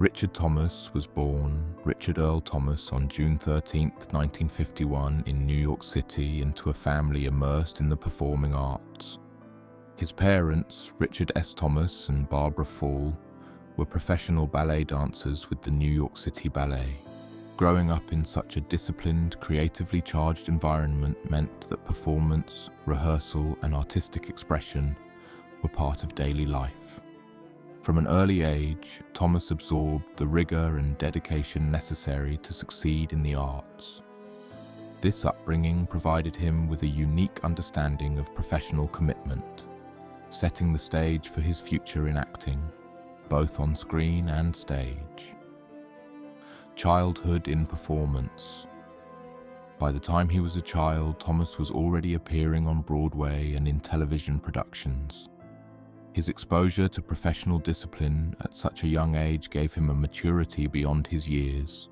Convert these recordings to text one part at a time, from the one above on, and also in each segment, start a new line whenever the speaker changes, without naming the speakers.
Richard Thomas was born Richard Earl Thomas on June 13, 1951 in New York City into a family immersed in the performing arts. His parents, Richard S. Thomas and Barbara Fall, were professional ballet dancers with the New York City Ballet. Growing up in such a disciplined, creatively charged environment meant that performance, rehearsal, and artistic expression were part of daily life. From an early age, Thomas absorbed the rigor and dedication necessary to succeed in the arts. This upbringing provided him with a unique understanding of professional commitment, setting the stage for his future in acting, both on screen and stage. Childhood in performance. By the time he was a child, Thomas was already appearing on Broadway and in television productions. His exposure to professional discipline at such a young age gave him a maturity beyond his years.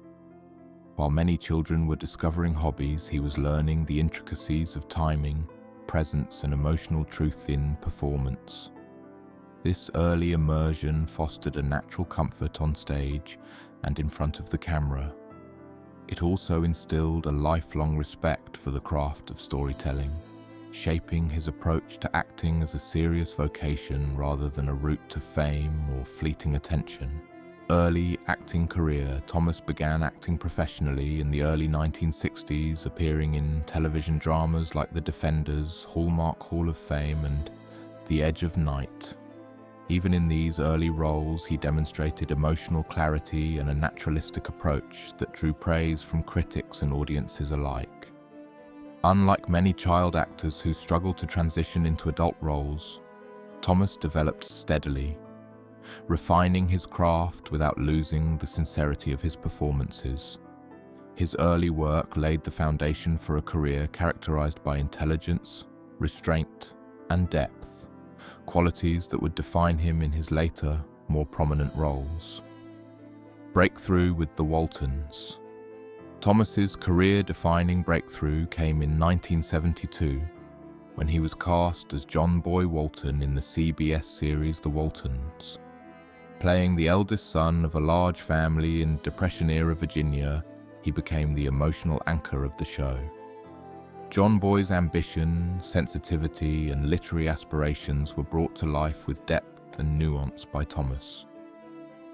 While many children were discovering hobbies, he was learning the intricacies of timing, presence, and emotional truth in performance. This early immersion fostered a natural comfort on stage and in front of the camera. It also instilled a lifelong respect for the craft of storytelling, shaping his approach to acting as a serious vocation rather than a route to fame or fleeting attention. Early acting career. Thomas began acting professionally in the early 1960s, appearing in television dramas like The Defenders, Hallmark Hall of Fame, and The Edge of Night. Even in these early roles, he demonstrated emotional clarity and a naturalistic approach that drew praise from critics and audiences alike. Unlike many child actors who struggled to transition into adult roles, Thomas developed steadily, refining his craft without losing the sincerity of his performances. His early work laid the foundation for a career characterized by intelligence, restraint, and depth, qualities that would define him in his later, more prominent roles. Breakthrough with the Waltons. Thomas's career-defining breakthrough came in 1972, when he was cast as John Boy Walton in the CBS series The Waltons. Playing the eldest son of a large family in Depression-era Virginia, he became the emotional anchor of the show. John Boy's ambition, sensitivity, and literary aspirations were brought to life with depth and nuance by Thomas.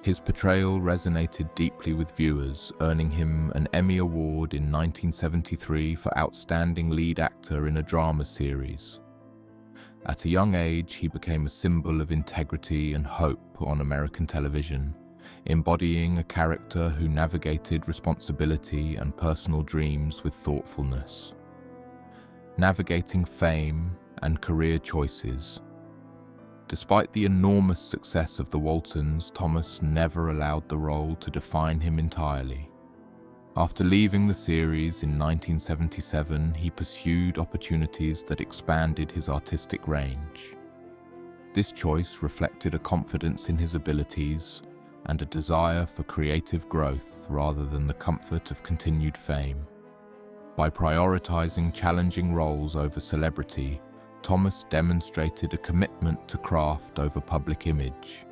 His portrayal resonated deeply with viewers, earning him an Emmy Award in 1973 for Outstanding Lead Actor in a Drama Series. At a young age, he became a symbol of integrity and hope on American television, embodying a character who navigated responsibility and personal dreams with thoughtfulness. Navigating fame and career choices. Despite the enormous success of the Waltons, Thomas never allowed the role to define him entirely. After leaving the series in 1977, he pursued opportunities that expanded his artistic range. This choice reflected a confidence in his abilities and a desire for creative growth rather than the comfort of continued fame. By prioritizing challenging roles over celebrity, Thomas demonstrated a commitment to craft over public image.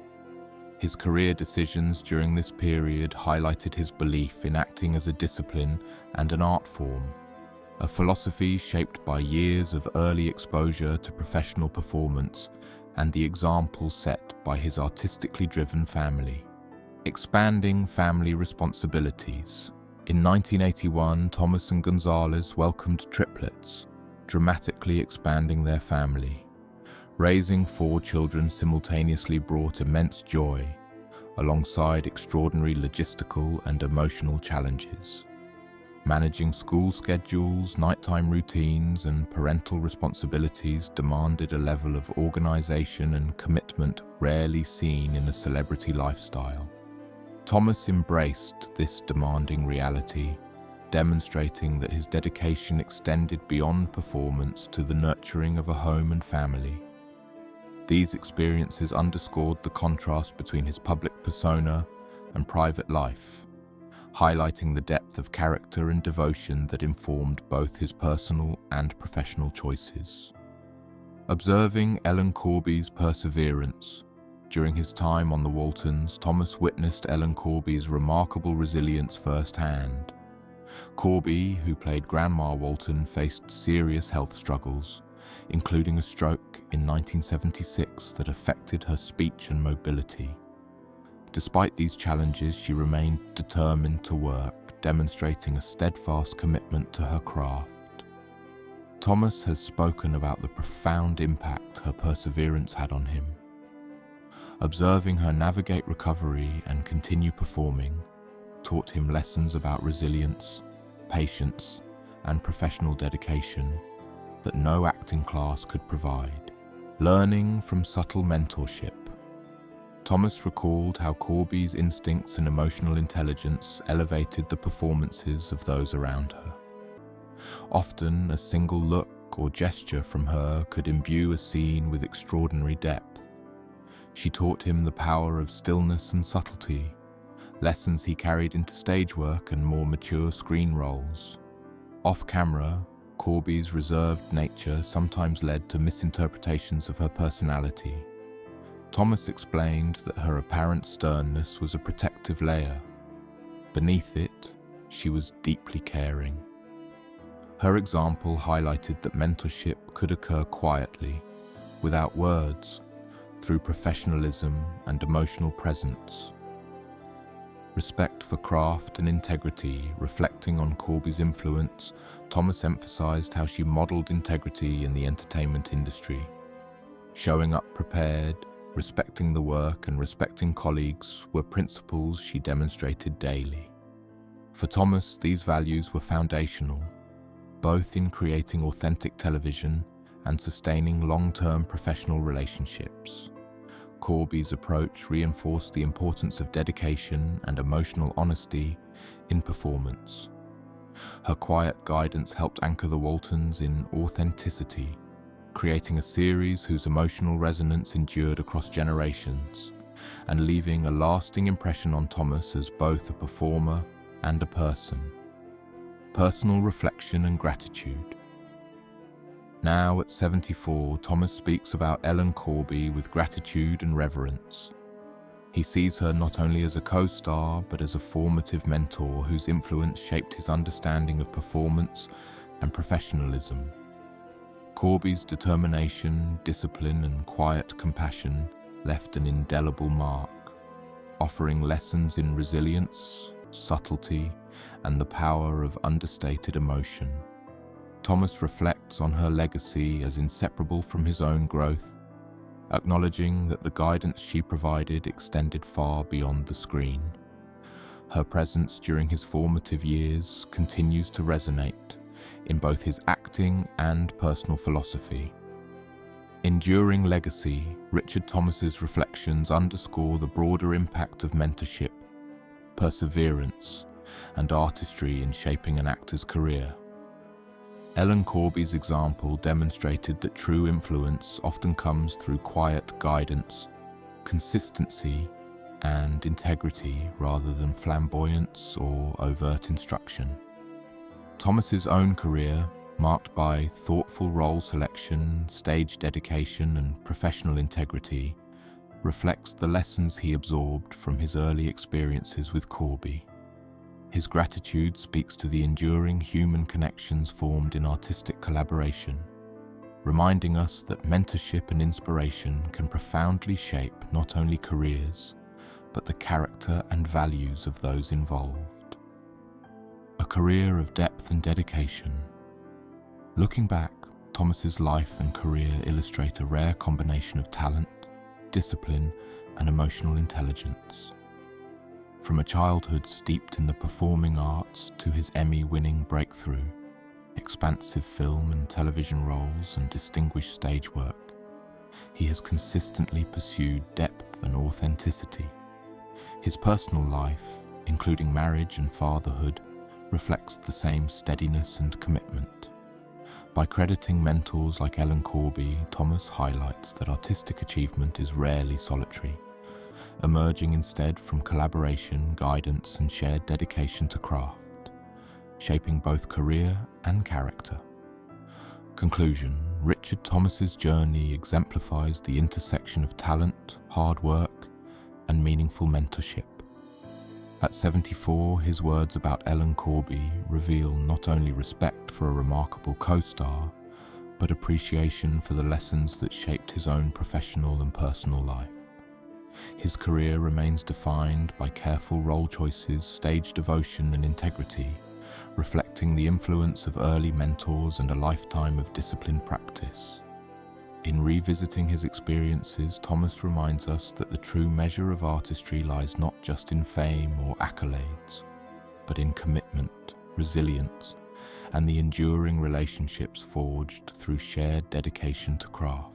His career decisions during this period highlighted his belief in acting as a discipline and an art form, a philosophy shaped by years of early exposure to professional performance and the example set by his artistically driven family. Expanding family responsibilities. In 1981, Thomas and Gonzalez welcomed triplets, dramatically expanding their family. Raising 4 children simultaneously brought immense joy, alongside extraordinary logistical and emotional challenges. Managing school schedules, nighttime routines, and parental responsibilities demanded a level of organization and commitment rarely seen in a celebrity lifestyle. Thomas embraced this demanding reality, demonstrating that his dedication extended beyond performance to the nurturing of a home and family. These experiences underscored the contrast between his public persona and private life, highlighting the depth of character and devotion that informed both his personal and professional choices. Observing Ellen Corby's perseverance, During his time on the Waltons, Thomas witnessed Ellen Corby's remarkable resilience firsthand. Corby, who played Grandma Walton, faced serious health struggles, including a stroke in 1976 that affected her speech and mobility. Despite these challenges, she remained determined to work, demonstrating a steadfast commitment to her craft. Thomas has spoken about the profound impact her perseverance had on him. Observing her navigate recovery and continue performing taught him lessons about resilience, patience, and professional dedication that no acting class could provide. Learning from subtle mentorship, Thomas recalled how Corby's instincts and emotional intelligence elevated the performances of those around her. Often, a single look or gesture from her could imbue a scene with extraordinary depth. She taught him the power of stillness and subtlety, lessons he carried into stage work and more mature screen roles. Off-camera, Corby's reserved nature sometimes led to misinterpretations of her personality. Thomas explained that her apparent sternness was a protective layer. Beneath it, she was deeply caring. Her example highlighted that mentorship could occur quietly, without words, through professionalism and emotional presence. Respect for craft and integrity. Reflecting on Corby's influence, Thomas emphasized how she modeled integrity in the entertainment industry. Showing up prepared, respecting the work, and respecting colleagues were principles she demonstrated daily. For Thomas, these values were foundational, both in creating authentic television and sustaining long-term professional relationships. Corby's approach reinforced the importance of dedication and emotional honesty in performance. Her quiet guidance helped anchor the Waltons in authenticity, creating a series whose emotional resonance endured across generations, and leaving a lasting impression on Thomas as both a performer and a person. Personal reflection and gratitude. Now at 74, Thomas speaks about Ellen Corby with gratitude and reverence. He sees her not only as a co-star, but as a formative mentor whose influence shaped his understanding of performance and professionalism. Corby's determination, discipline, and quiet compassion left an indelible mark, offering lessons in resilience, subtlety, and the power of understated emotion. Thomas reflects on her legacy as inseparable from his own growth, acknowledging that the guidance she provided extended far beyond the screen. Her presence during his formative years continues to resonate in both his acting and personal philosophy. Enduring legacy, Richard Thomas's reflections underscore the broader impact of mentorship, perseverance, and artistry in shaping an actor's career. Ellen Corby's example demonstrated that true influence often comes through quiet guidance, consistency, and integrity rather than flamboyance or overt instruction. Thomas's own career, marked by thoughtful role selection, stage dedication, and professional integrity, reflects the lessons he absorbed from his early experiences with Corby. His gratitude speaks to the enduring human connections formed in artistic collaboration, reminding us that mentorship and inspiration can profoundly shape not only careers, but the character and values of those involved. A career of depth and dedication. Looking back, Thomas's life and career illustrate a rare combination of talent, discipline, and emotional intelligence. From a childhood steeped in the performing arts to his Emmy-winning breakthrough, expansive film and television roles, and distinguished stage work, he has consistently pursued depth and authenticity. His personal life, including marriage and fatherhood, reflects the same steadiness and commitment. By crediting mentors like Ellen Corby, Thomas highlights that artistic achievement is rarely solitary, emerging instead from collaboration, guidance, and shared dedication to craft, shaping both career and character. Conclusion: Richard Thomas's journey exemplifies the intersection of talent, hard work, and meaningful mentorship. At 74, his words about Ellen Corby reveal not only respect for a remarkable co-star, but appreciation for the lessons that shaped his own professional and personal life. His career remains defined by careful role choices, stage devotion, and integrity, reflecting the influence of early mentors and a lifetime of disciplined practice. In revisiting his experiences, Thomas reminds us that the true measure of artistry lies not just in fame or accolades, but in commitment, resilience, and the enduring relationships forged through shared dedication to craft.